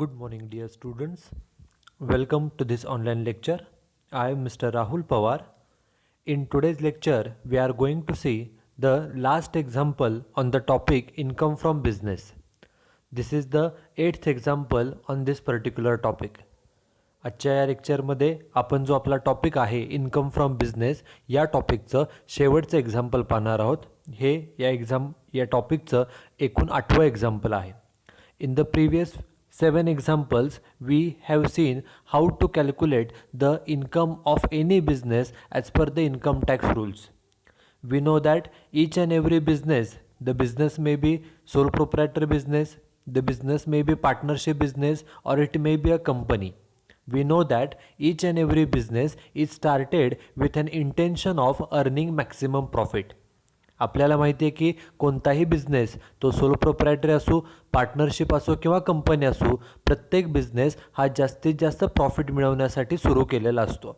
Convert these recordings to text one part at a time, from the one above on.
Good morning, dear students. Welcome to this online lecture. I am Mr. Rahul Pawar. In today's lecture, we are going to see the last example on the topic income from business. This is the 8th example on this particular topic. आजच्या या लेक्चरमध्ये आपण जो आपला topic आहे income from business या टॉपिकचं शेवटचं example पाहणार आहोत. हे या टॉपिकचं एकूण 8वं एक्झाम्पल आहे. In the previous 7 examples, we have seen how to calculate the income of any business as per the income tax rules. We know that each and every business, the business may be sole proprietor business, the business may be partnership business, or it may be a company. We know that each and every business is started with an intention of earning maximum profit. आपल्याला माहिती आहे की कोणताही business तो solo proprietary असो, partnership असो किंवा company असो, प्रत्येक बिझनेस हा जास्तीत जास्त प्रॉफिट मिळवण्यासाठी सुरू केलेला असतो.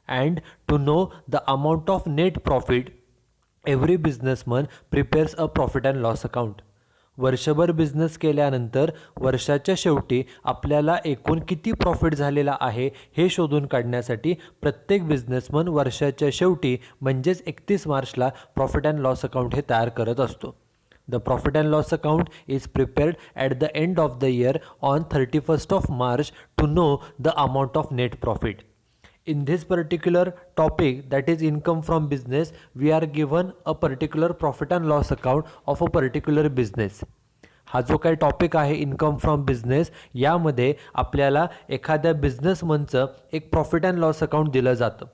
And to know the amount of net profit every businessman prepares a profit and loss account. वर्षभर बिझनेस केल्यानंतर वर्षाच्या शेवटी आपल्याला एकूण किती प्रॉफिट झालेला आहे हे शोधून काढण्यासाठी प्रत्येक बिझनेसमन वर्षाच्या शेवटी म्हणजेच 31 मार्चला प्रॉफिट अँड लॉस अकाउंट हे तयार करत असतो. The profit and loss account is prepared at the end of the year on 31st of March to know the amount of net profit. In this particular topic, that is income from business, we are given a particular profit and loss account of a particular business. हा जो काही topic आहे income from business, यामध्ये आपल्याला एखाद्या बिझनेसमनचं एक profit and loss account दिलं जातं.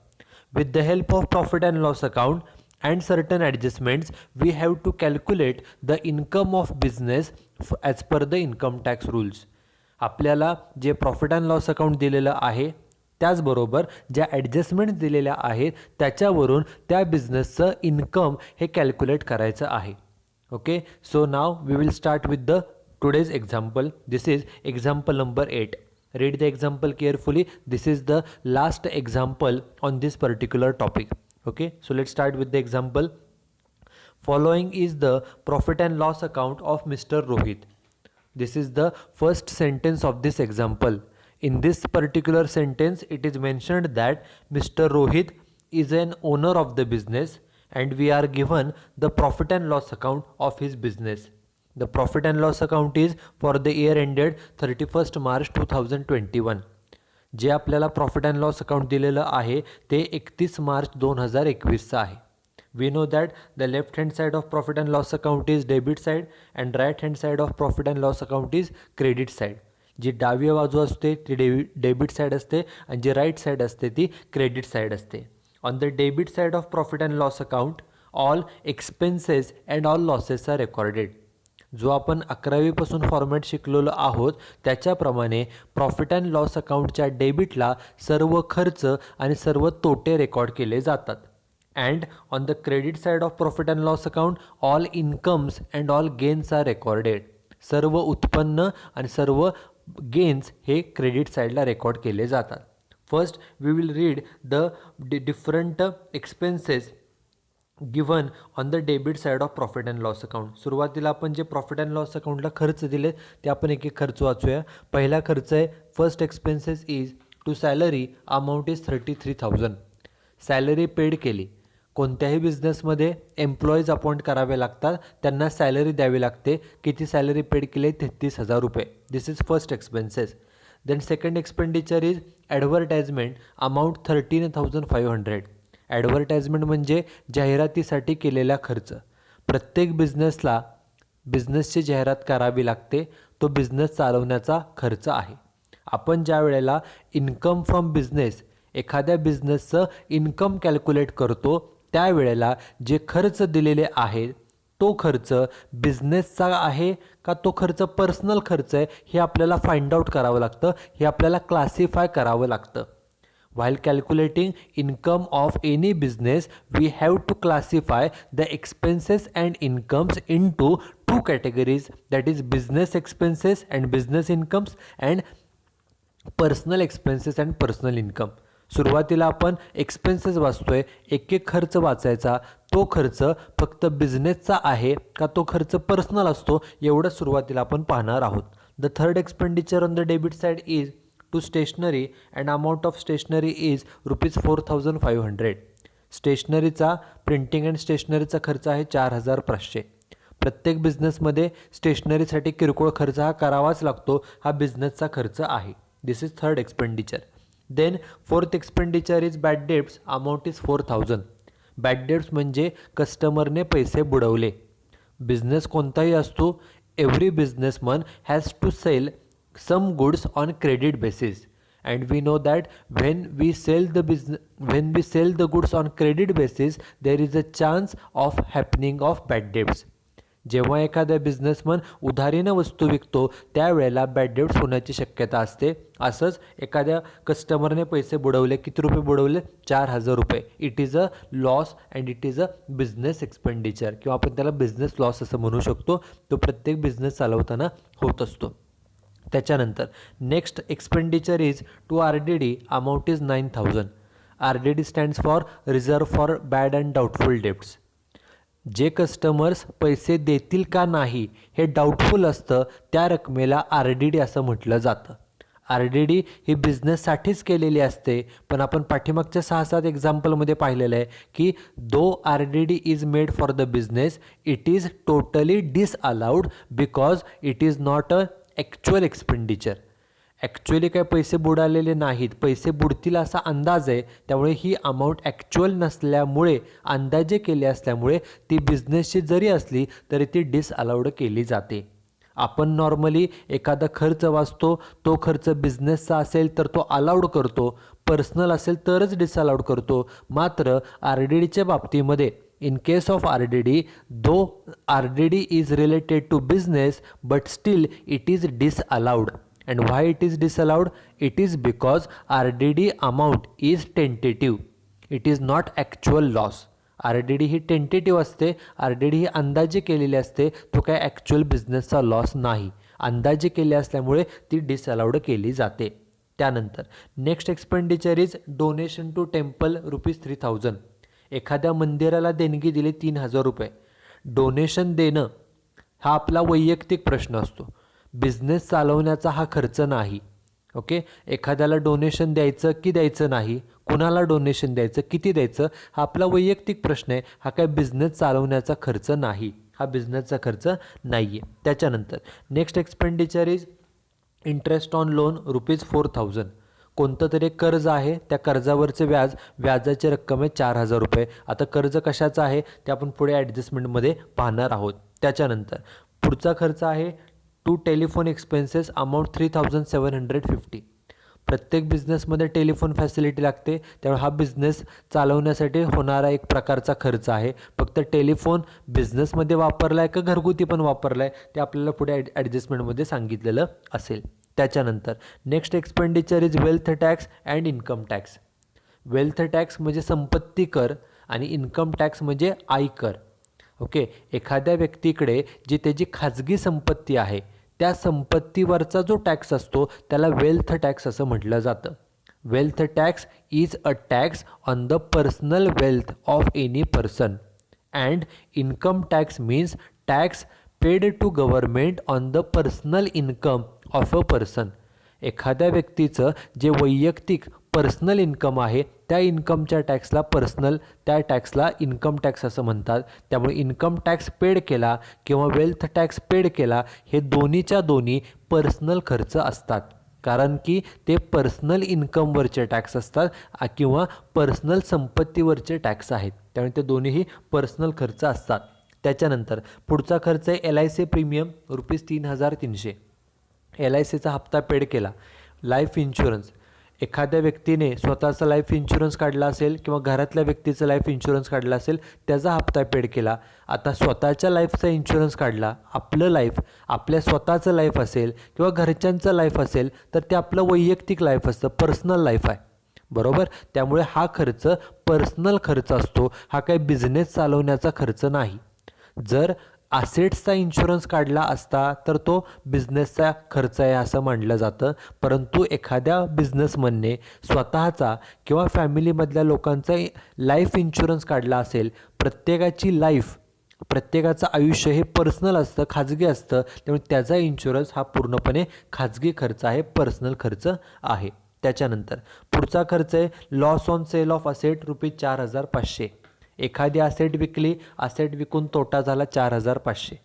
With the help of profit and loss account and certain adjustments, we have to calculate the income of business as per the income tax rules. आपल्याला जे profit and loss account दिलेलं आहे त्याचबरोबर ज्या ॲडजस्टमेंट्स दिलेल्या आहेत त्याच्यावरून त्या बिझनेसचं इन्कम हे कॅल्क्युलेट करायचं आहे. Okay, so now we will start with the today's example. This is example number 8. Read the example carefully. This is the last example on this particular topic. Okay, so let's start with the example. Following is the profit and loss account of Mr. Rohit. This is the first sentence of this example. In this particular sentence, it is mentioned that Mr. Rohit is an owner of the business and we are given the profit and loss account of his business. The profit and loss account is for the year ended 31st March 2021. जे आपल्याला profit and loss account दिलेलं आहे ते 31 मार्च 2021चं आहे. We know that the left hand side of profit and loss account is debit side and right hand side of profit and loss account is credit side. जी डावी बाजू असते ती debit side असते आणि जी राईट साईड असते ती credit side असते. On the debit side of profit and loss account all expenses and all losses are recorded. जो आपण 11वीपासून फॉर्मॅट शिकलेलो आहोत त्याच्याप्रमाणे प्रॉफिट अँड लॉस अकाउंटच्या डेबिटला सर्व खर्च आणि सर्व तोटे रेकॉर्ड केले जातात. And on the credit side of profit and loss account all incomes and all gains are recorded. सर्व उत्पन्न आणि सर्व गेन्स हे क्रेडिट साईडला रेकॉर्ड केले जातात. First we will read the different expenses given on the debit side of profit and loss account. सुरुवातीला आपण जे प्रॉफिट अँड लॉस अकाउंटला खर्च दिले ते आपण एक एक खर्च वाचूया. पहिला खर्च आहे first expenses is to salary amount is 33,000. Salary paid केली. कोणत्याही बिझनेसमध्ये एम्प्लॉईज अपॉइंट करावे लागतात, त्यांना सॅलरी द्यावी लागते. किती सॅलरी पेड केली? 33,000 रुपये. This is first expenses. Then second expenditure is advertisement amount 13,500. Advertisement म्हणजे जाहिरातीसाठी केलेला खर्च. प्रत्येक बिझनेसला बिझनेसची जाहिरात करावी लागते, तो बिझनेस चालवण्याचा खर्च आहे. आपण ज्या वेळेला इन्कम फ्रॉम बिझनेस एखाद्या बिझनेसचं इन्कम कॅल्क्युलेट करतो त्यावेळेला जे खर्च दिलेले आहेत तो खर्च बिझनेसचा आहे का तो खर्च पर्सनल खर्च आहे हे आपल्याला फाइंड आउट करावं लागतं, हे आपल्याला क्लासिफाय करावं लागतं. While calculating income of any business, we have to classify the expenses and incomes into two categories, that is business expenses and business incomes and personal expenses and personal income. सुरुवातीला आपण expenses वाचतोय, एक एक खर्च वाचायचा. तो खर्च फक्त बिझनेसचा आहे का तो खर्च पर्सनल असतो एवढं सुरुवातीला आपण पाहणार आहोत. The third expenditure on the debit side is to stationery and amount of stationery is rupees 4500. स्टेशनरीचा प्रिंटिंग अँड स्टेशनरीचा खर्च आहे 4500. प्रत्येक बिझनेसमध्ये स्टेशनरीसाठी किरकोळ खर्च हा करावाच लागतो, हा बिझनेसचा खर्च आहे. This is third expenditure. Then fourth expenditure is bad debts, amount is 4000. Bad debts म्हणजे कस्टमरने पैसे बुडवले. बिझनेस कोणताही असतो, every businessman has to sell some goods on credit basis, and we know that when we sell the goods on credit basis, there is a chance of happening of bad debts. जेव्हा एखादा businessman उधारीनं वस्तू विकतो त्यावेळेला bad dates होण्याची शक्यता असते. असंच एखाद्या कस्टमरने पैसे बुडवले, किती रुपये बुडवले? 4000 रुपये. It is a loss and it is a business expenditure, किंवा आपण त्याला बिझनेस लॉस असं म्हणू शकतो. तो प्रत्येक बिझनेस चालवताना होत असतो. त्याच्यानंतर next expenditure is to RDD, amount is 9000. RDD stands for reserve for bad and doubtful debts. जे कस्टमर्स पैसे देतील का नाही हे डाऊटफुल असतं त्या रकमेला RDD असं म्हटलं जातं. RDD ही बिझनेससाठीच केलेली असते, पण आपण पाठीमागच्या 6-7 एक्झाम्पलमध्ये पाहिलेलं आहे की दो RDD is made for the business, it is totally disallowed because it is not a actual expenditure. Actually काय पैसे बुडालेले नाहीत, पैसे बुडतील असा अंदाज आहे. त्यामुळे ही अमाऊंट ॲक्च्युअल नसल्यामुळे, अंदाजे केले असल्यामुळे ती बिझनेसची जरी असली तरी ती डिसअलाउड केली जाते. आपण नॉर्मली एखादा खर्च वाचतो, तो खर्च बिझनेसचा असेल तर तो अलाउड करतो, पर्सनल असेल तरच डिसअलाउड करतो. मात्र RDDच्या बाबतीमध्ये in case of RDD, though RDD is related to business, but still it is disallowed. And why it is disallowed? It is because RDD amount is tentative. It is not actual loss. RDD he tentative असते, RDD ही अंदाजे केलेली असते, तो काय actual बिझनेसचा loss नाही. अंदाजे केले असल्यामुळे ती डिसअलाउड केली जाते. त्यानंतर next expenditure is donation to temple rupees 3000. एखाद्या मंदिराला देणगी दिली 3000 रुपये. डोनेशन देणं हा आपला वैयक्तिक प्रश्न असतो, बिझनेस चालवण्याचा हा खर्च नाही. ओके, एखाद्याला डोनेशन द्यायचं की द्यायचं नाही, कुणाला डोनेशन द्यायचं, किती द्यायचं, हा आपला वैयक्तिक प्रश्न आहे. हा काय बिझनेस चालवण्याचा खर्च नाही, हा बिझनेसचा खर्च नाही आहे. त्याच्यानंतर next expenditure is interest on loan rupees 4000. कोणतं तरी कर्ज आहे, त्या कर्जावरचे व्याजाची रक्कम आहे 4000 रुपये. आता कर्ज कशाचं आहे ते आपण पुढे ॲडजस्टमेंटमध्ये पाहणार आहोत. त्याच्यानंतर पुढचा खर्च आहे टू टेलिफोन एक्सपेन्सेस, अमाऊंट 3750. प्रत्येक बिझनेसमध्ये टेलिफोन फॅसिलिटी लागते, त्यामुळे हा बिझनेस चालवण्यासाठी होणारा एक प्रकारचा खर्च आहे. फक्त टेलिफोन बिझनेसमध्ये वापरला आहे का घरगुती पण वापरला आहे ते आपल्याला पुढे ॲडजस्टमेंटमध्ये सांगितलेलं असेल. त्याच्यानंतर next expenditure is wealth tax and income tax. Wealth tax म्हणजे संपत्ती कर आणि इन्कम टॅक्स म्हणजे आयकर. ओके, एखाद्या व्यक्तीकडे जी त्याची खाजगी संपत्ती आहे त्या संपत्तीवरचा जो टॅक्स असतो त्याला वेल्थ टॅक्स असं म्हटलं जातं. Wealth tax is a tax on the personal wealth of any person, and income tax means tax paid to government on the personal income of a person. एखाद्या व्यक्तीचं जे वैयक्तिक पर्सनल इन्कम आहे त्या इन्कमच्या टॅक्सला त्या टॅक्सला इन्कम टॅक्स असं म्हणतात. त्यामुळे इन्कम टॅक्स पेड केला किंवा वेल्थ टॅक्स पेड केला हे दोन्हीच्या दोन्ही पर्सनल खर्च असतात, कारण की ते पर्सनल इन्कमवरचे टॅक्स असतात किंवा पर्सनल संपत्तीवरचे टॅक्स आहेत. त्यामुळे ते दोन्हीही पर्सनल खर्च असतात. त्याच्यानंतर पुढचा खर्च आहे LIC प्रीमियम रुपीज 3300. LICचा हप्ता पेड केला. लाईफ इन्शुरन्स, एखाद्या व्यक्तीने स्वतःचा लाईफ इन्शुरन्स काढला असेल किंवा घरातल्या व्यक्तीचा लाईफ इन्शुरन्स काढला असेल, त्याचा हप्ता पेड केला. आता स्वतःच्या लाईफचा इन्शुरन्स काढला, आपलं लाईफ आपल्या स्वतःचं लाईफ असेल किंवा घरच्यांचं लाईफ असेल तर ते आपलं वैयक्तिक लाईफ असतं, पर्सनल लाईफ आहे, बरोबर. त्यामुळे हा खर्च पर्सनल खर्च असतो, हा काही बिझनेस चालवण्याचा खर्च नाही. जर असेट्सचा इन्शुरन्स काढला असता तर तो बिझनेसचा खर्च आहे असं मानलं जातं. परंतु एखाद्या बिझनेसमनने स्वतःचा किंवा फॅमिलीमधल्या लोकांचा लाईफ इन्शुरन्स काढला असेल, प्रत्येकाची लाईफ प्रत्येकाचं आयुष्य हे पर्सनल असतं, खाजगी असतं. त्यामुळे त्याचा इन्शुरन्स हा पूर्णपणे खाजगी खर्च आहे, पर्सनल खर्च आहे. त्याच्यानंतर पुढचा खर्च आहे loss on sale of asset ₹4,500. एखादी असेट विकली, असेट विकून तोटा झाला 4,500.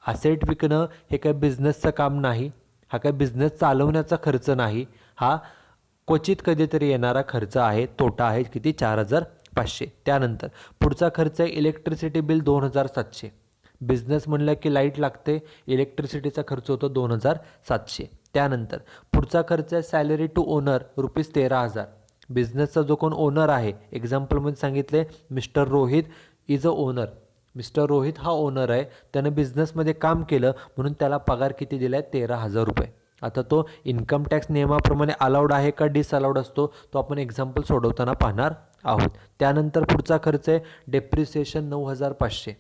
असेट विकणं हे काही बिझनेसचं काम नाही, हा काही बिझनेस चालवण्याचा खर्च नाही, हा क्वचित कधीतरी येणारा खर्च आहे, तोटा आहे किती 4,500. त्यानंतर पुढचा खर्च आहे इलेक्ट्रिसिटी बिल 2,700. बिझनेस म्हणलं की लाईट लागते, इलेक्ट्रिसिटीचा खर्च होतो 2,700. त्यानंतर पुढचा खर्च आहे सॅलरी टू ओनर ₹13,000. बिझनेसचा जो कोण ओनर आहे, एक्झाम्पलमध्ये सांगितले mister Rohit is a owner. Mister Rohit हा ओनर आहे, त्यानं बिझनेसमध्ये काम केलं म्हणून त्याला पगार किती दिला आहे ₹13,000. आता तो इन्कम टॅक्स नियमाप्रमाणे अलाउड आहे का डिसअलाउड असतो तो आपण एक्झाम्पल सोडवताना पाहणार आहोत. त्यानंतर पुढचा खर्च आहे डेप्रिसिएशन 9,500.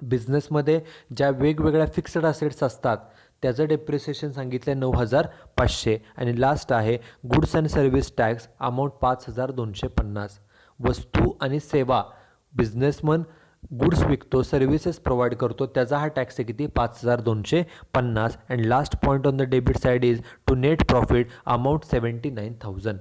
बिझनेसमध्ये ज्या वेगवेगळ्या फिक्स्ड असेट्स असतात त्याचं डेप्रिसिएशन सांगितलं आहे 9,500. आणि लास्ट आहे goods and service tax amount 5,250. वस्तू आणि सेवा, बिझनेसमन गुड्स विकतो, सर्व्हिसेस प्रोव्हाइड करतो, त्याचा हा टॅक्स आहे किती 5,250. And last point on the debit side is to net profit amount 79,000.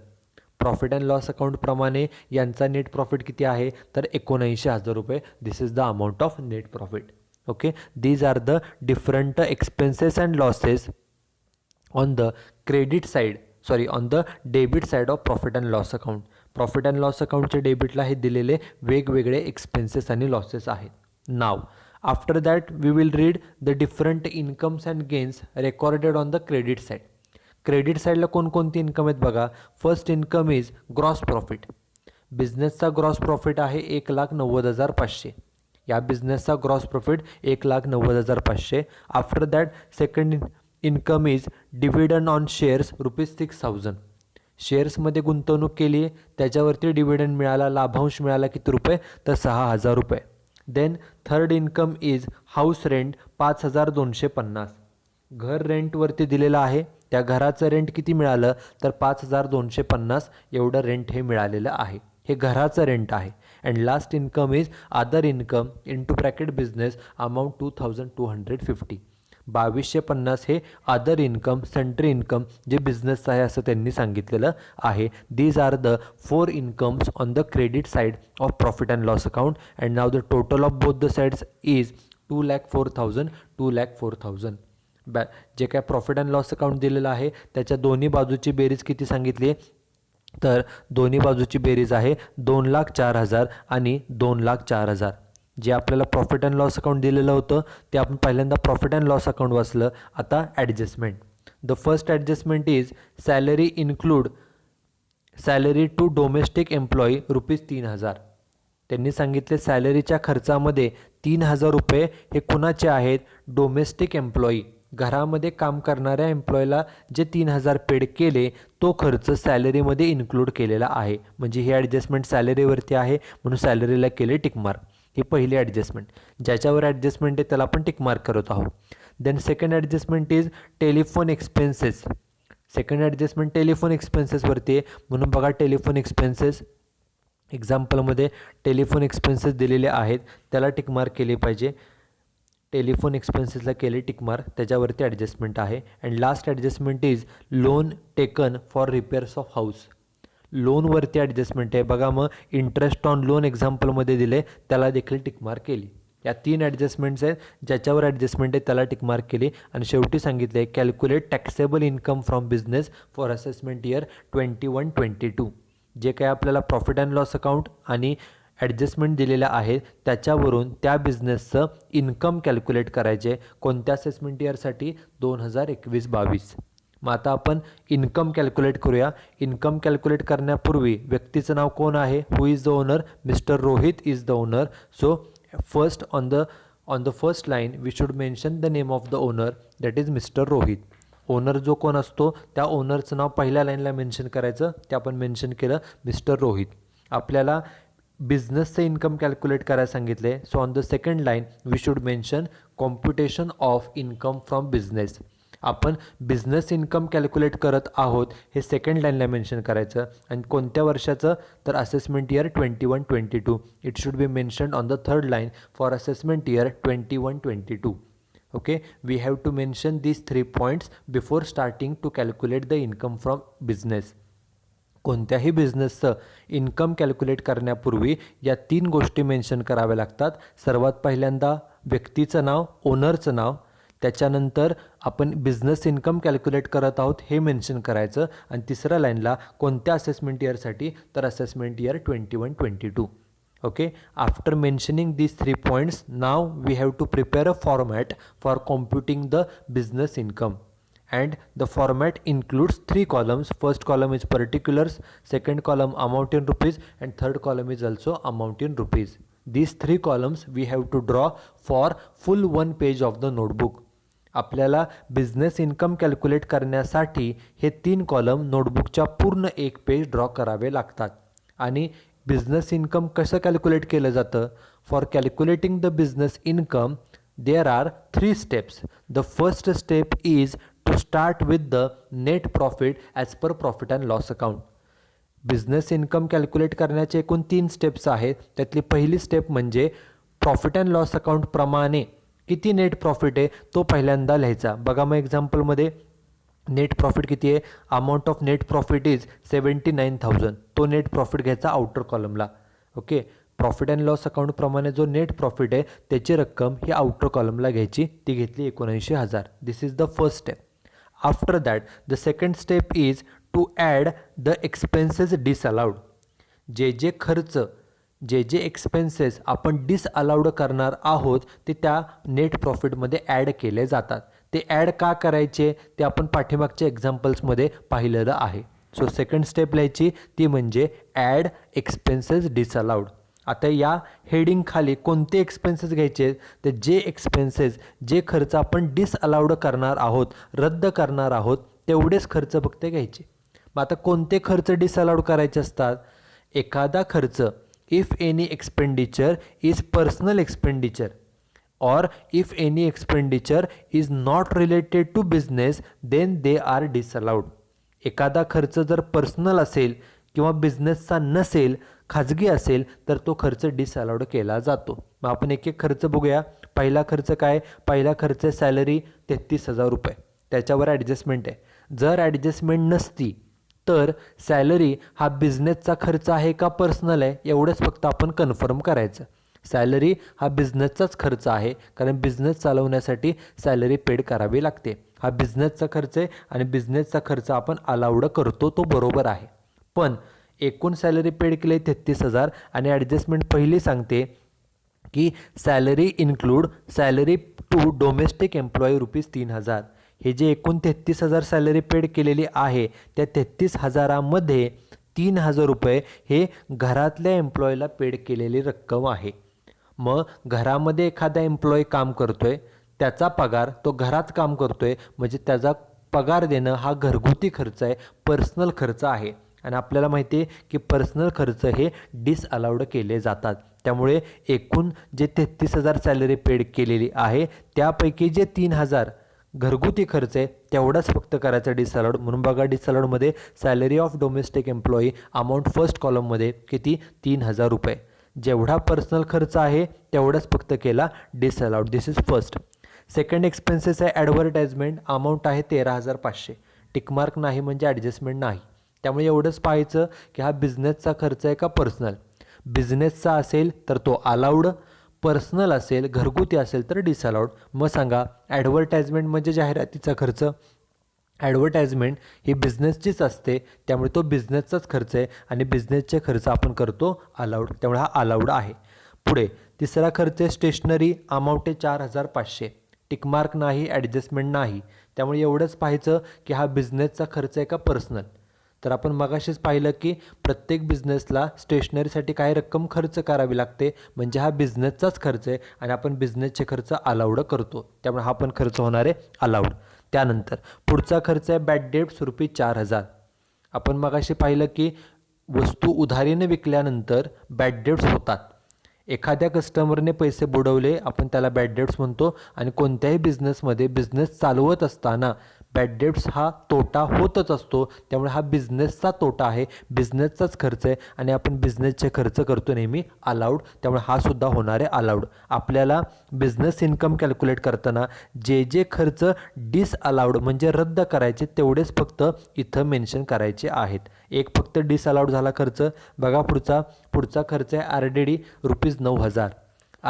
Profit and loss अकाउंटप्रमाणे यांचा नेट प्रॉफिट किती आहे तर 79,000 रुपये. This is the amount of net profit. Okay, these are the different expenses and losses on the credit side, on the debit side of profit and loss account. Profit and loss अकाउंटच्या डेबिटला हे दिलेले वेगवेगळे expenses आणि losses आहेत. Now after that we will read the different incomes and gains recorded on the credit side. Credit साईडला कोणकोणती income आहेत बघा. First income is gross profit. बिझनेसचा ग्रॉस प्रॉफिट आहे 1,90,500. या बिझनेसचा gross profit 1,90,500. After that second income is dividend on shares ₹6,000. शेअर्समध्ये गुंतवणूक केली आहे, त्याच्यावरती डिव्हिडंड मिळाला, लाभांश मिळाला किती रुपये तर 6,000 रुपये. Then third income is house rent 5,250. घर रेंटवरती दिलेलं आहे, त्या घराचं रेंट किती मिळालं तर 5,250 एवढं रेंट हे मिळालेलं आहे. हे घराचं रेंट आहे. And last income is other income into bracket business amount 2,250. 2,250 हे अदर इन्कम, सेंट्री इन्कम जे बिझनेसचं आहे असं त्यांनी सांगितलेलं आहे. These are the 4 incomes on the credit side of profit and loss account. And now the total of both the sides is 2,04,000. 2,04,000. जे काय profit and loss account दिलेलं आहे त्याच्या दोन्ही बाजूची बेरीज किती सांगितली तर दोन्ही बाजूची बेरीज आहे 2,04,000 आणि 2,04,000. जे आपल्याला प्रॉफिट अँड लॉस अकाउंट दिलेलं होतं ते आपण पहिल्यांदा प्रॉफिट अँड लॉस अकाउंट वाचलं. आता adjustment. The first adjustment is salary include salary to domestic employee ₹3,000. त्यांनी सांगितले सॅलरीच्या खर्चामध्ये 3,000 रुपये हे कुणाचे आहेत डोमेस्टिक एम्प्लॉई, घरामध्ये काम करणाऱ्या एम्प्लॉयला जे 3,000 पेड केले तो खर्च सॅलरीमध्ये इन्क्लूड केलेला आहे. म्हणजे ही ॲडजस्टमेंट सॅलरीवरती आहे म्हणून सॅलरीला केले टिकमार्क. ही पहिली ॲडजस्टमेंट. ज्याच्यावर ॲडजस्टमेंट आहे त्याला आपण टिकमार्क करत आहोत. Then second adjustment is telephone expenses. Second adjustment telephone एक्सपेन्सेसवरती आहे म्हणून बघा टेलिफोन एक्सपेन्सेस एक्झाम्पलमध्ये टेलिफोन एक्सपेन्सेस दिलेले आहेत त्याला टिकमार्क केले पाहिजे. टेलिफोन एक्सपेन्सेसला केले टिकमार्क, त्याच्यावरती ॲडजस्टमेंट आहे. And last adjustment is loan taken for repairs of house. लोनवरती ॲडजस्टमेंट आहे बघा. मग इंटरेस्ट ऑन लोन एक्झाम्पलमध्ये दिले त्याला देखील टिकमार्क केली. या 3 ॲडजस्टमेंट्स आहेत. ज्याच्यावर ॲडजस्टमेंट आहे त्याला टिकमार्क केली. आणि शेवटी सांगितले calculate taxable income from business for assessment year 21-22. जे काय आपल्याला प्रॉफिट अँड लॉस अकाउंट आणि ॲडजस्टमेंट दिलेल्या आहेत त्याच्यावरून त्या बिझनेसचं इन्कम कॅल्क्युलेट करायचे. कोणत्या असेसमेंट इयरसाठी 2021-22. मग आता आपण इन्कम कॅल्क्युलेट करूया. इन्कम कॅल्क्युलेट करण्यापूर्वी व्यक्तीचं नाव कोण आहे, who is the owner, mister Rohit is the owner. So first on the first line we should mention the name of the owner, that is mister Rohit. Owner जो कोण असतो त्या ओनरचं नाव पहिल्या लाईनला मेन्शन करायचं, ते आपण मेन्शन केलं मिस्टर रोहित. आपल्याला बिझनेसचं इन्कम कॅल्क्युलेट करायला सांगितले. So on the second line we should mention computation of income from business. आपण बिझनेस इन्कम कॅल्क्युलेट करत आहोत हे सेकंड लाईनला मेन्शन करायचं. आणि कोणत्या वर्षाचं, तर assessment year 21-22. It should be mentioned on the third line for assessment year 21-22. Okay, we have to mention these 3 points before starting to calculate the income from business. कोणत्याही बिझनेसचं इन्कम कॅल्क्युलेट करण्यापूर्वी या 3 गोष्टी mention कराव्या लागतात. सर्वात पहिल्यांदा व्यक्तीचं नाव, ओनरचं नाव, त्याच्यानंतर आपण बिझनेस इन्कम कॅल्क्युलेट करत आहोत हे मेन्शन करायचं, आणि तिसऱ्या लाईनला कोणत्या असेसमेंट इयरसाठी, तर assessment year 21-22. Okay, after mentioning these 3 points, now we have to prepare a format for computing the business income, and the format includes 3 columns. First column is particulars, second column amount in rupees, and third column is also amount in rupees. These 3 columns we have to draw for full 1 page of the notebook. आपल्याला business income calculate करण्यासाठी हे 3 column नोटबुकच्या पूर्ण 1 page draw करावे लागतात. आणि business income कसं calculate केलं जातं? For calculating the business income there are 3 steps. The first step is to start with the net profit as per profit and loss account. Business income calculate करण्याचे एकूण 3 steps आहेत. त्यातली पहिली step म्हणजे profit and loss अकाउंटप्रमाणे किती net profit आहे तो पहिल्यांदा लिहायचा. बघा मग एक्झाम्पलमध्ये नेट प्रॉफिट किती आहे? Amount of net profit is 79,000. तो नेट प्रॉफिट घ्यायचा आउटर कॉलमला. ओके, प्रॉफिट अँड लॉस अकाउंटप्रमाणे जो नेट प्रॉफिट आहे त्याची रक्कम ही आउटर कॉलमला घ्यायची, ती घेतली 79,000. This is the first step. After that the second step is to add the expenses disallowed. जे खर्च, जे एक्सपेन्सेस आपण डिसअलाउड करणार आहोत ते त्या नेट प्रॉफिटमध्ये ॲड केले जातात. ते ॲड का करायचे ते आपण पाठीमागच्या एक्झाम्पल्समध्ये पाहिलेलं आहे. सो सेकंड स्टेप लिहायची ती म्हणजे ॲड एक्सपेन्सेस डिसअलाउड. आता या हेडिंगखाली कोणते एक्सपेन्सेस घ्यायचे? तर जे एक्सपेन्सेस, जे खर्च आपण डिसअलाउड करणार आहोत, रद्द करणार आहोत, तेवढेच खर्च फक्त घ्यायचे. मग आता कोणते खर्च डिसअलाउड करायचे असतात? एखादा खर्च, if any expenditure is personal expenditure or if any expenditure is not related to business then they are disallowed. एखादा खर्च जर पर्सनल असेल किंवा बिझनेसचा नसेल, खाजगी असेल, तर तो खर्च डिसअलाउड केला जातो. मग आपण एक एक खर्च बघूया. पहिला खर्च काय? पहिला खर्च सॅलरी 33,000 रुपये. त्याच्यावर ॲडजस्टमेंट आहे. जर ॲडजस्टमेंट नसती तर सॅलरी हा बिझनेसचा खर्च आहे का पर्सनल आहे एवढंच फक्त आपण कन्फर्म करायचं. सॅलरी हा बिझनेसचाच खर्च आहे, कारण बिझनेस चालवण्यासाठी सॅलरी पेड करावी लागते. हा बिझनेसचा खर्च आहे आणि बिझनेसचा खर्च आपण अलाउड करतो, तो बरोबर आहे. पण एकूण सॅलरी पेड केली 33,000 आणि ॲडजस्टमेंट पहिली सांगते की salary include salary to domestic employee ₹3,000. हे जे एकूण 33,000 सॅलरी पेड केलेली आहे त्या 33,000मध्ये 3,000 रुपये हे घरातल्या एम्प्लॉईला पेड केलेली रक्कम आहे. मग घरामध्ये एखादा एम्प्लॉई काम करतोय, त्याचा पगार, तो घरात काम करतोय म्हणजे त्याचा पगार देणं हा घरगुती खर्च आहे, पर्सनल खर्च आहे. आणि आपल्याला माहिती आहे की पर्सनल खर्च हे डिसअलाउड केले जातात. त्यामुळे एकूण जे 33,000 सॅलरी पेड केलेली आहे त्यापैकी जे 3,000 घरगुती खर्च आहे तेवढाच फक्त करायचा डिसअलाउड. म्हणून बघा डिसअलाउडमध्ये salary of domestic employee amount first कॉलममध्ये किती? 3,000 रुपये. जेवढा पर्सनल खर्च आहे तेवढाच फक्त केला disallowed. This is first. Second expenses आहे ॲडव्हर्टाइजमेंट. अमाऊंट आहे 13,500. टिकमार्क नाही म्हणजे ॲडजस्टमेंट नाही. त्यामुळे एवढंच पाहायचं की हा बिझनेसचा खर्च आहे का पर्सनल. बिझनेसचा असेल तर तो अलाउड, पर्सनल असेल, घरगुती असेल तर डिसअलाउड. मग सांगा, ॲडव्हर्टाइजमेंट म्हणजे जाहिरातीचा खर्च. ॲडव्हर्टाइजमेंट ही बिझनेसचीच असते, त्यामुळे तो बिझनेसचाच खर्च आहे आणि बिझनेसचे खर्च आपण करतो अलाउड, त्यामुळे हा अलाउड आहे. पुढे तिसरा खर्च आहे स्टेशनरी. अमाऊंट आहे 4,500. टिकमार्क नाही, ॲडजस्टमेंट नाही. त्यामुळे एवढंच पाहायचं की हा बिझनेसचा खर्च आहे का पर्सनल. तर आपण मगाशीच पाहिलं की प्रत्येक बिझनेसला स्टेशनरीसाठी काही रक्कम खर्च करावी लागते, म्हणजे हा बिझनेसचाच खर्च आहे आणि आपण बिझनेसचे खर्च अलाउड करतो, त्यामुळे हा पण खर्च होणार आहे अलाउड. त्यानंतर पुढचा खर्च आहे बॅड डेट्स ₹4,000. आपण मगाशी पाहिलं की वस्तू उधारीने विकल्यानंतर बॅड डेट्स होतात. एखाद्या कस्टमरने पैसे बुडवले, आपण त्याला बॅड डेट्स म्हणतो. आणि कोणत्याही बिझनेसमध्ये बिझनेस चालवत असताना बॅड डेट्स हा तोटा होतच असतो. त्यामुळे हा बिझनेसचा तोटा आहे, बिझनेसचाच खर्च आहे आणि आपण बिझनेसचे खर्च करतो नेहमी अलाउड. त्यामुळे हा सुद्धा होणार आहे अलाउड. आपल्याला बिझनेस इन्कम कॅल्क्युलेट करताना जे जे खर्च डिसअलाउड म्हणजे रद्द करायचे तेवढेच फक्त इथं मेन्शन करायचे आहेत. एक फक्त डिसअलाउड झाला खर्च. बघा पुढचा खर्च आहे RDD ₹9,000.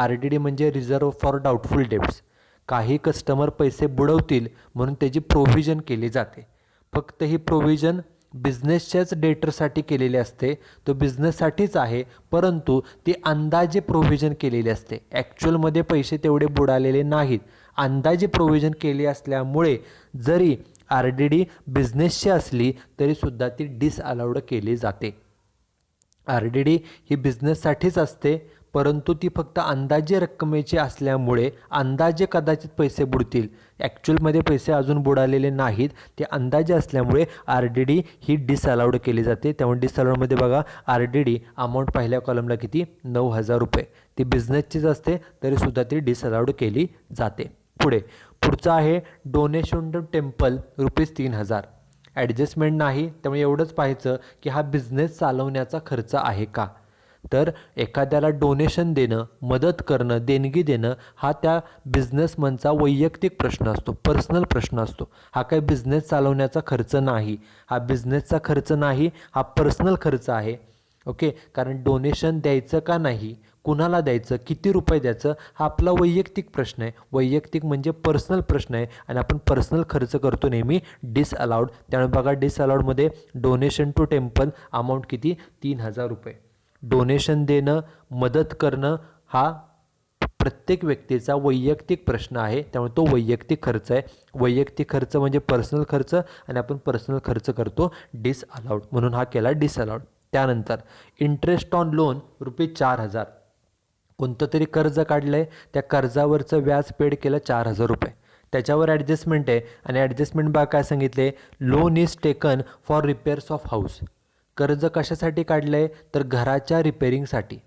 RDD म्हणजे रिझर्व फॉर डाऊटफुल डेब्ट्स. काही कस्टमर पैसे बुडवतील म्हणून त्याची प्रोव्हिजन केली जाते. फक्त ही प्रोव्हिजन बिझनेसच्याच डेटरसाठी केलेली असते, तो बिझनेससाठीच आहे, परंतु ती अंदाजे प्रोव्हिजन केलेली असते. ॲक्च्युअलमध्ये पैसे तेवढे बुडालेले नाहीत, अंदाजे प्रोव्हिजन केली असल्यामुळे जरी RDD बिझनेसची असली तरीसुद्धा ती डिसअलाउड केली जाते. RDD ही बिझनेससाठीच असते, परंतु ती फक्त अंदाजे रक्कमेची असल्यामुळे अंदाजे कदाचित पैसे बुडतील, ॲक्च्युअलमध्ये पैसे अजून बुडालेले नाहीत, ते अंदाजे असल्यामुळे RDD ही डिसअलाउड केली जाते. त्यामुळे डिसअलाउडमध्ये बघा RDD अमाऊंट पहिल्या कॉलमला किती, ₹9,000. ती बिझनेसचीच असते तरीसुद्धा ती डिसअलाउड केली जाते. पुढचं आहे डोनेशन टू टेम्पल ₹3,000. ॲडजस्टमेंट नाही, त्यामुळे एवढंच पाहायचं की हा बिझनेस चालवण्याचा खर्च आहे का. तर एखाद्याला डोनेशन देणं, मदत करणं, देणगी देणं हा त्या बिझनेसमनचा वैयक्तिक प्रश्न असतो, पर्सनल प्रश्न असतो. हा काही बिझनेस चालवण्याचा खर्च नाही, हा बिझनेसचा खर्च नाही, हा पर्सनल खर्च आहे. ओके, कारण डोनेशन द्यायचं का नाही, कुणाला द्यायचं, किती रुपये द्यायचं हा आपला वैयक्तिक प्रश्न आहे. वैयक्तिक म्हणजे पर्सनल प्रश्न आहे आणि आपण पर्सनल खर्च करतो नेहमी डिसअलाउड. त्यामुळे बघा डिसअलाउडमध्ये डोनेशन टू टेम्पल अमाऊंट किती, ₹3,000. डोनेशन देणं, मदत करणं हा प्रत्येक व्यक्तीचा वैयक्तिक प्रश्न आहे, त्यामुळे तो वैयक्तिक खर्च आहे. वैयक्तिक खर्च म्हणजे पर्सनल खर्च आणि आपण पर्सनल खर्च करतो डिसअलाउड, म्हणून हा केला डिसअलाउड. त्यानंतर इंटरेस्ट ऑन लोन ₹4,000. कोणतं तरी कर्ज काढलं आहे, त्या कर्जावरचं व्याज पेड केलं ₹4,000. त्याच्यावर ॲडजस्टमेंट आहे आणि ॲडजस्टमेंट बा काय सांगितले, loan is taken for repairs of house. कर्ज कशासाठी काढलं आहे, तर घराच्या रिपेअरिंगसाठी.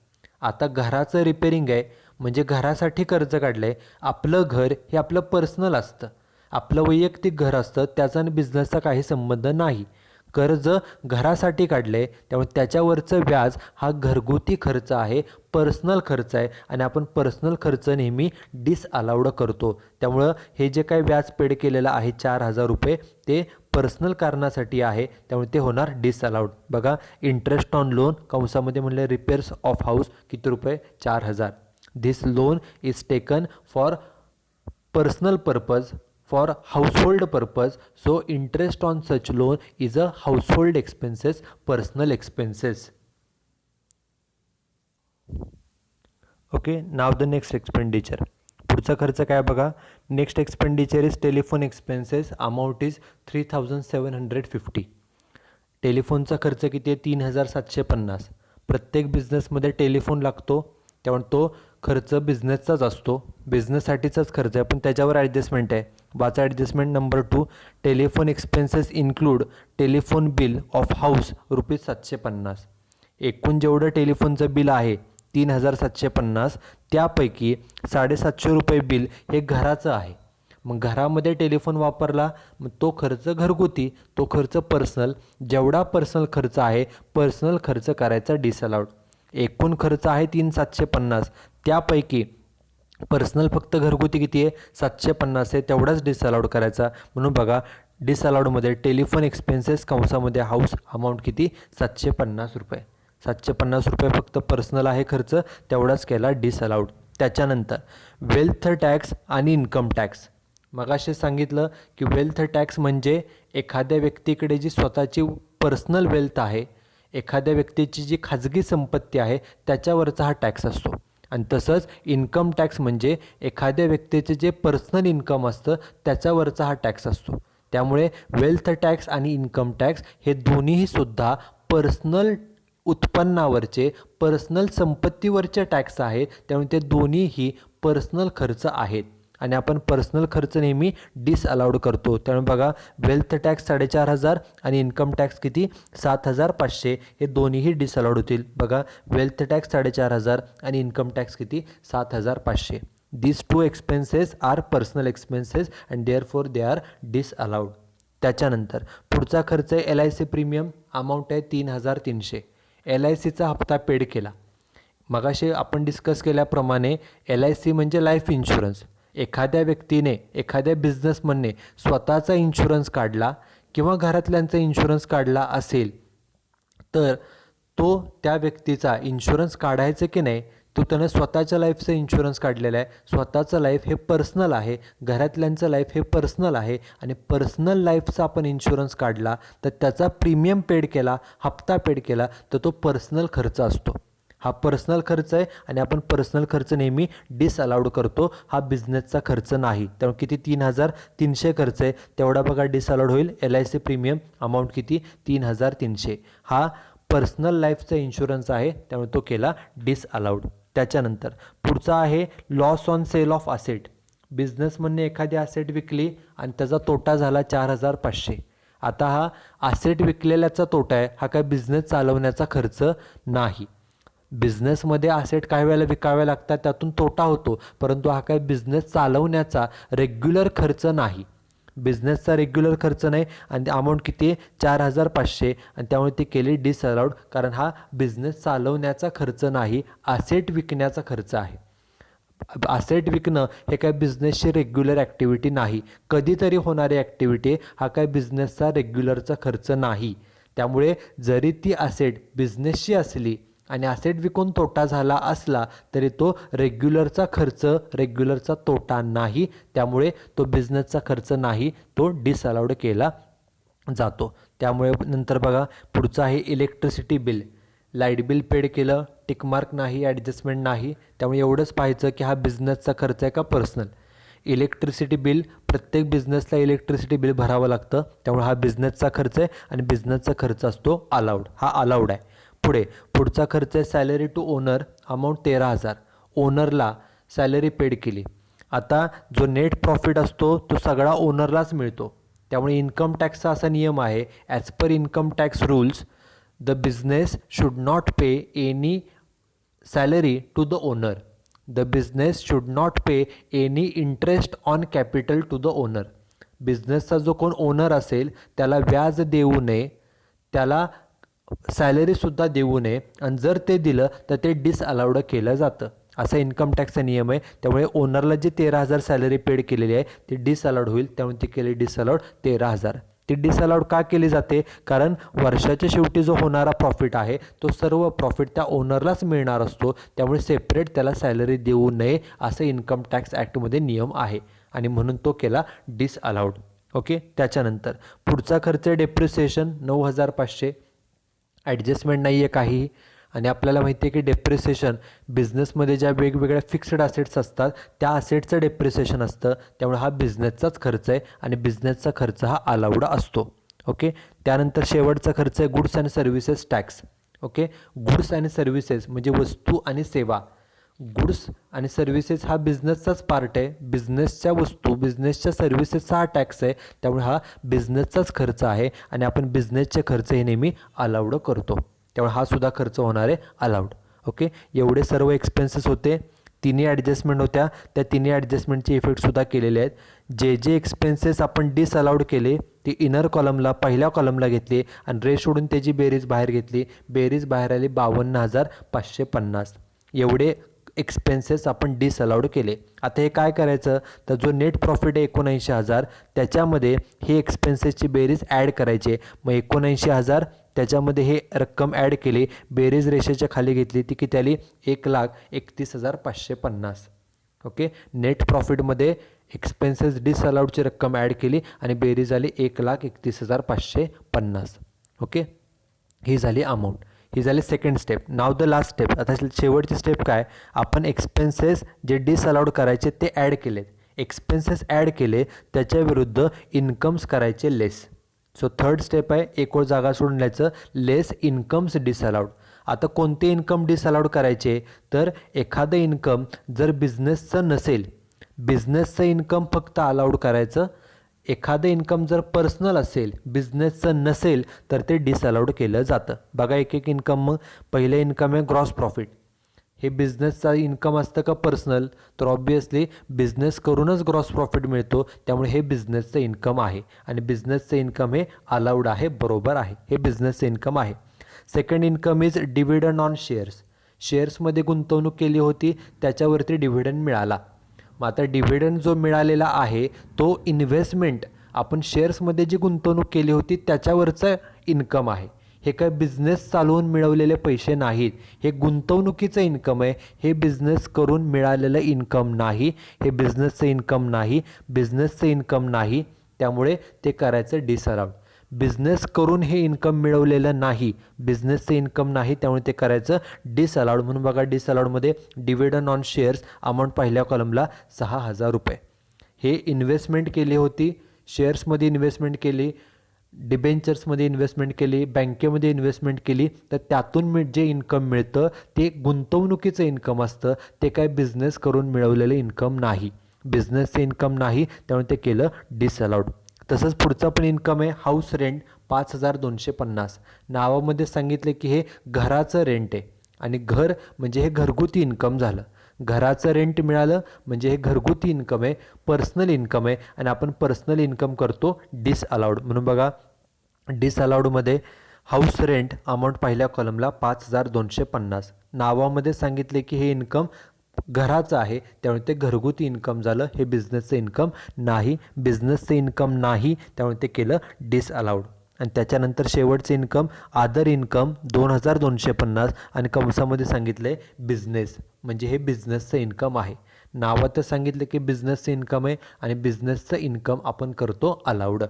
आता घराचं रिपेअरिंग आहे म्हणजे घरासाठी कर्ज काढलं आहे. आपलं घर हे आपलं पर्सनल असतं, आपलं वैयक्तिक घर असतं, त्याचा आणि बिझनेसचा काही संबंध नाही. कर्ज घरासाठी काढलं आहे त्यामुळे त्याच्यावरचं व्याज हा घरगुती खर्च आहे, पर्सनल खर्च आहे आणि आपण पर्सनल खर्च नेहमी डिसअलाउड करतो. त्यामुळं हे जे काही व्याज पेड केलेलं आहे ₹4,000 ते पर्सनल कारणासाठी आहे, त्यामुळे ते होणार डिसअलाउड. बघा इंटरेस्ट ऑन लोन कंसामध्ये म्हणलं रिपेअर्स ऑफ हाऊस किती रुपये, ₹4,000. This loan is taken for personal purpose, for household purpose, so interest on such loan is a household expenses, personal expenses. Okay, now the next expenditure. पुढचा खर्च काय बघा, next expenditure is telephone expenses, amount is 3,750. टेलिफोनचा खर्च किती आहे, 3,750. प्रत्येक बिझनेसमध्ये telephone लागतो, त्यामुळे तो खर्च बिझनेसचाच असतो, बिझनेससाठीचाच खर्च आहे, पण त्याच्यावर ॲडजस्टमेंट आहे. वाचा adjustment number 2, telephone expenses include telephone bill of house ₹750. एकूण जेवढं टेलिफोनचं बिल आहे 3,750, त्यापैकी ₹750 बिल हे घराचं आहे. मग घरामध्ये टेलिफोन वापरला, मग तो खर्च घरगुती, तो खर्च पर्सनल. जेवढा पर्सनल खर्च आहे, पर्सनल खर्च करायचा डिसअलाउड. एकूण खर्च आहे 3,750, त्यापैकी पर्सनल फक्त घरगुती किती आहे, 750 आहे, तेवढाच डिसअलाउड करायचा. म्हणून बघा डिसअलाउडमध्ये टेलिफोन एक्सपेन्सेस कंसामध्ये हाऊस अमाऊंट किती, ₹750. ₹750 फक्त पर्सनल आहे खर्च, तेवढाच केला डिसअलाउड. त्याच्यानंतर वेल्थ टॅक्स आणि इन्कम टॅक्स. मगाशी सांगितलं की वेल्थ टॅक्स म्हणजे एखाद्या व्यक्तीकडे जी स्वतःची पर्सनल वेल्थ आहे, एखाद्या व्यक्तीची जी खाजगी संपत्ती आहे त्याच्यावरचा हा टॅक्स असतो. आणि तसंच इन्कम टॅक्स म्हणजे एखाद्या व्यक्तीचे जे पर्सनल इन्कम असतं त्याच्यावरचा हा टॅक्स असतो. त्यामुळे वेल्थ टॅक्स आणि इन्कम टॅक्स हे दोन्हीही सुद्धा पर्सनल उत्पन्नावरचे, पर्सनल संपत्तीवरचे टॅक्स आहेत. त्यामुळे ते दोन्हीही पर्सनल खर्च आहेत. आणि आपण पर्सनल खर्च नेहमी डिसअलाउड करतो. त्यामुळे बघा वेल्थ टॅक्स 4,500 आणि इन्कम टॅक्स किती 7,500 हे दोन्हीही डिसअलाउड होतील. बघा वेल्थ टॅक्स 4,500 आणि इन्कम टॅक्स किती 7,500. These two expenses are personal expenses and therefore they are disallowed. त्याच्यानंतर पुढचा खर्च आहे LIC प्रीमियम. अमाऊंट आहे 3,300. LICचा हप्ता पेड केला. मगाशी आपण डिस्कस केल्याप्रमाणे LIC म्हणजे लाईफ इन्शुरन्स. एखाद्या व्यक्तीने एखाद्या बिझनेसमनने स्वतःचा इन्शुरन्स काढला किंवा घरातल्यांचा इन्शुरन्स काढला असेल तर तो त्या व्यक्तीचा इन्शुरन्स काढायचं की नाही तो त्यानं स्वतःच्या लाईफचं इन्शुरन्स काढलेला आहे. स्वतःचं लाईफ हे पर्सनल आहे, घरातल्यांचं लाईफ हे पर्सनल आहे आणि पर्सनल लाईफचा आपण इन्शुरन्स काढला तर त्याचा प्रीमियम पेड केला, हप्ता पेड केला तर तो पर्सनल खर्च असतो. हा पर्सनल खर्च आहे आणि आपण पर्सनल खर्च नेहमी डिसअलाउड करतो. हा बिझनेसचा खर्च नाही. त्यामुळे किती 3,300 खर्च आहे तेवढा बघा डिसअलाउड होईल. LIC प्रीमियम अमाऊंट किती 3,300. हा पर्सनल लाईफचा इन्शुरन्स आहे त्यामुळे तो केला डिसअलाउड. त्याच्यानंतर पुढचा आहे loss on sale of asset. बिझनेसमनने एखादी असेट विकली आणि त्याचा तोटा झाला 4,500. आता हा असेट विकलेल्याचा तोटा आहे, हा काय बिझनेस चालवण्याचा खर्च नाही. बिझनेसमध्ये असेट काही वेळेला विकावे लागतात त्यातून तोटा होतो, परंतु हा काय बिझनेस चालवण्याचा रेग्युलर खर्च नाही. बिझनेसचा रेग्युलर खर्च नाही आणि अमाऊंट किती आहे 4,500 आणि त्यामुळे ती केली डिसअलाउड कारण हा बिझनेस चालवण्याचा खर्च नाही, असेट विकण्याचा खर्च आहे. असेट विकणं हे काय बिझनेसची रेग्युलर ॲक्टिव्हिटी नाही, कधीतरी होणारी ॲक्टिव्हिटी. हा काय बिझनेसचा रेग्युलरचा खर्च नाही. त्यामुळे जरी ती असेट बिझनेसची असली आणि असेट विकून तोटा झाला असला तरी तो रेग्युलरचा खर्च, रेग्युलरचा तोटा नाही. त्यामुळे तो बिझनेसचा खर्च नाही, तो डिसअलाउड केला जातो. त्यामुळे नंतर बघा पुढचं आहे electricity bill. Light bill paid केलं, टिकमार्क नाही, ॲडजस्टमेंट नाही. त्यामुळे एवढंच पाहायचं की हा बिझनेसचा खर्च आहे का पर्सनल. इलेक्ट्रिसिटी बिल प्रत्येक बिझनेसला इलेक्ट्रिसिटी बिल भरावं लागतं त्यामुळे हा बिझनेसचा खर्च आहे आणि बिझनेसचा खर्च असतो अलाउड. हा अलाउड आहे. पुढचा खर्च आहे सॅलरी टू ओनर. अमाऊंट 13,000. ओनरला सॅलरी पेड केली. आता जो नेट प्रॉफिट असतो तो सगळा ओनरलाच मिळतो. त्यामुळे इन्कम टॅक्सचा असा नियम आहे as per income tax rules the business should not pay any salary to the owner. The business should not pay any interest on capital to the owner. बिझनेसचा जो कोण ओनर असेल त्याला व्याज देऊ नये, त्याला सॅलरीसुद्धा देऊ नये आणि जर ते दिलं तर ते डिसअलाउड केलं जातं. असा इन्कम टॅक्सचा नियम आहे. त्यामुळे ओनरला जे 13,000 सॅलरी पेड केलेली आहे ती डिसअलाउड होईल. त्यामुळे ती केली डिसअलाउड 13,000. ती डिसअलाउड का केली जाते कारण वर्षाच्या शेवटी जो होणारा प्रॉफिट आहे तो सर्व प्रॉफिट त्या ओनरलाच मिळणार असतो. त्यामुळे सेपरेट त्याला सॅलरी देऊ नये असं इन्कम टॅक्स ॲक्टमध्ये नियम आहे आणि म्हणून तो केला डिसअलाउड. ओके. त्याच्यानंतर पुढचा खर्च आहे डेप्रिसिएशन 9,500. ॲडजस्टमेंट नाही आहे काही आणि आपल्याला माहिती आहे की डेप्रिसिएशन बिझनेसमध्ये ज्या वेगवेगळ्या फिक्स्ड असेट्स असतात त्या असेटचं डेप्रिसिएशन असतं. त्यामुळे हा बिझनेसचाच खर्च आहे आणि बिझनेसचा खर्च हा अलाउड असतो. ओके. त्यानंतर शेवटचा खर्च आहे goods and services tax. Okay. Goods and services म्हणजे वस्तू आणि सेवा. गुड्स आणि सर्व्हिसेस हा बिझनेसचाच पार्ट आहे. बिझनेसच्या वस्तू, बिझनेसच्या सर्व्हिसेसचा हा टॅक्स आहे. त्यामुळे हा बिझनेसचाच खर्च आहे आणि आपण बिझनेसचे खर्च हे नेहमी अलाउड करतो. त्यामुळे हा सुद्धा खर्च होणार आहे अलाउड. ओके. एवढे सर्व एक्सपेन्सेस होते. तिन्ही ॲडजस्टमेंट होत्या. त्या तिन्ही ॲडजस्टमेंटचे इफेक्टसुद्धा केलेले आहेत. जे जे एक्सपेन्सेस आपण डिसअलाउड केले ते इनर कॉलमला पहिल्या कॉलमला घेतले आणि रे सोडून त्याची बेरीज बाहेर घेतली. बेरीज बाहेर आली 52,550. एवढे एक्सपेन्सेस आपण डिसअलाउड केले. आता हे काय करायचं तर जो नेट प्रॉफिट आहे 79,000 त्याच्यामध्ये हे एक्सपेन्सेसची बेरीज ॲड करायची. मग 79,000 त्याच्यामध्ये हे रक्कम ॲड केली, बेरीज रेषेच्या खाली घेतली, ती किती आली 1,31,550. ओके. नेट प्रॉफिटमध्ये एक्सपेन्सेस डिसअलाउडची रक्कम ॲड केली आणि बेरीज आली 1,31,550. ओके. ही झाली अमाऊंट. ही झाली second step. Now the last step. आता शेवटची स्टेप काय, आपण एक्सपेन्सेस जे डिसअलाउड करायचे ते ॲड केलेत. एक्सपेन्सेस ॲड केले त्याच्या विरुद्ध इन्कम्स करायचे लेस. सो थर्ड स्टेप आहे एक ओळ जागा सोडून लिहायचं लेस इन्कम्स डिसअलाउड. आता कोणते इन्कम डिसअलाउड करायचे तर एखादं इन्कम जर बिझनेसचं नसेल बिझनेसचं इन्कम फक्त अलाउड करायचं. एखादं इन्कम जर पर्सनल असेल, बिझनेसचं नसेल, तर ते डिसअलाउड केलं जातं. बघा एक एक इन्कम. मग पहिलं इन्कम आहे ग्रॉस प्रॉफिट. हे बिझनेसचा इन्कम असतं का पर्सनल? तर ऑब्वियसली बिझनेस करूनच ग्रॉस प्रॉफिट मिळतो, त्यामुळे हे बिझनेसचं इन्कम आहे आणि बिझनेसचं इन्कम हे अलाउड आहे, बरोबर आहे. हे बिझनेसचं इन्कम आहे. Second income is dividend on shares. शेअर्समध्ये गुंतवणूक केली होती, त्याच्यावरती डिव्हिडंड मिळाला. मग आता डिव्हिडंड जो मिळालेला आहे तो इन्व्हेस्टमेंट, आपण शेअर्समध्ये जी गुंतवणूक केली होती त्याच्यावरचं इन्कम आहे. हे काय बिझनेस चालवून मिळवलेले पैसे नाहीत, हे गुंतवणुकीचं इन्कम आहे. हे बिझनेस करून मिळालेलं इन्कम नाही, हे बिझनेसचं इन्कम नाही, बिझनेसचं इन्कम नाही, त्यामुळे ते करायचं डिसअलाउड. बिझनेस करून हे इन्कम मिळवलेलं नाही, बिझनेसचं इन्कम नाही, त्यामुळे ते करायचं डिसअलाउड. म्हणून बघा डिसअलाउडमध्ये डिव्हिडंड ऑन शेअर्स अमाऊंट पहिल्या कॉलमला 6,000 रुपये. हे इन्व्हेस्टमेंट केली होती, शेअर्समध्ये इन्व्हेस्टमेंट केली, डिबेंचर्समध्ये इन्व्हेस्टमेंट केली, बँकेमध्ये इन्व्हेस्टमेंट केली, तर त्यातून जे इन्कम मिळतं ते गुंतवणुकीचं इन्कम असतं. ते काय बिझनेस करून मिळवलेलं इन्कम नाही, बिझनेसचं इन्कम नाही, त्यामुळे ते केलं डिसअलाउड. तसंच पुढचा पण इन्कम आहे हाऊस रेंट 5,250. नावामध्ये सांगितलं की हे घराचं रेंट आहे आणि घर म्हणजे हे घरगुती इन्कम झालं. घराचं रेंट मिळालं म्हणजे हे घरगुती इन्कम आहे, पर्सनल इन्कम आहे आणि आपण पर्सनल इन्कम करतो डिसअलाउड. म्हणून बघा डिसअलाउडमध्ये हाऊस रेंट अमाऊंट पहिल्या कॉलमला 5,250. नावामध्ये सांगितले की हे इन्कम घराचं आहे, त्यामुळे ते घरगुती इन्कम झालं, हे बिझनेसचं इन्कम नाही, बिझनेसचं इन्कम नाही, त्यामुळे ते केलं डिसअलाउड. आणि त्याच्यानंतर शेवटचं इन्कम अदर इन्कम 2,250 आणि कंसामध्ये सांगितलं आहे बिझनेस, म्हणजे हे बिझनेसचं इन्कम आहे. नावातच सांगितलं की बिझनेसचं इन्कम आहे आणि बिझनेसचं इन्कम आपण करतो अलाउड.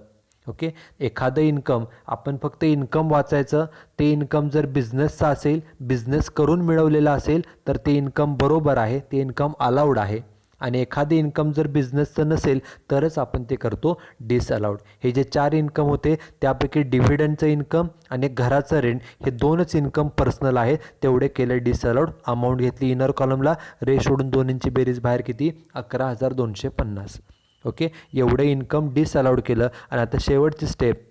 ओके. एखादं इन्कम आपण फक्त इन्कम वाचायचं, ते इन्कम जर बिझनेसचं असेल, बिझनेस करून मिळवलेलं असेल, तर ते इन्कम बरोबर आहे, ते इन्कम अलाउड आहे. आणि एखादे इन्कम जर बिझनेसचं नसेल तरच आपण ते करतो डिसअलाउड. हे जे 4 इन्कम होते त्यापैकी डिव्हिडंडचं इन्कम आणि घराचं रेंट हे 2च इन्कम पर्सनल आहे, तेवढे केले डिसअलाउड. अमाऊंट घेतली इनर कॉलमला, रे सोडून दोन्हींची बेरीज बाहेर किती? 11,250. ओके. एवढे इन्कम डिसअलाउड केलं. आणि आता शेवटची स्टेप,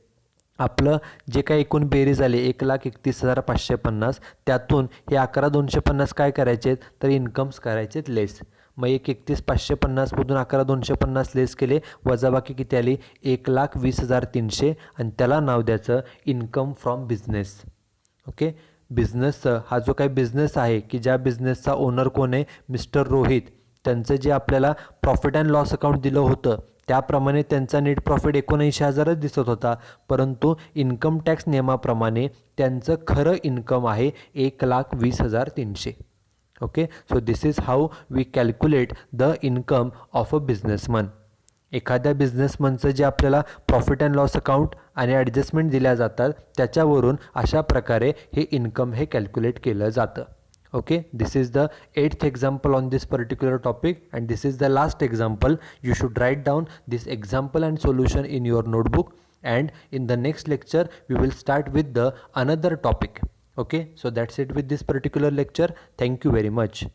आपलं जे काही एकूण बेरीज आली 1,31,550, त्यातून हे 11,250 काय करायचे तर इन्कम्स करायचेत लेस. मग 1,31,550मधून 11,250 लेस केले, वजाबाकी किती आली? 1,20,300 आणि त्याला नाव द्यायचं इन्कम फ्रॉम बिझनेस. ओके. बिझनेसचं हा जो काही बिझनेस आहे की ज्या बिझनेसचा ओनर कोण आहे? मिस्टर रोहित. त्यांचं जे आपल्याला प्रॉफिट अँड लॉस अकाउंट दिलं होतं त्याप्रमाणे त्यांचा नेट प्रॉफिट 79,000च दिसत होता, परंतु इन्कम टॅक्स नियमाप्रमाणे त्यांचं खरं इन्कम आहे 1,20,300. Okay. So this is how we calculate the income of a businessman. एखाद्या बिझनेसमनचं जे आपल्याला प्रॉफिट अँड लॉस अकाउंट आणि ॲडजस्टमेंट दिल्या जातात त्याच्यावरून अशा प्रकारे हे इन्कम हे कॅल्क्युलेट केलं जातं. Okay, this is the 8th example on this particular topic and this is the last example. You should write down this example and solution in your notebook, and in the next lecture we will start with the another topic. Okay, so that's it with this particular lecture. Thank you very much.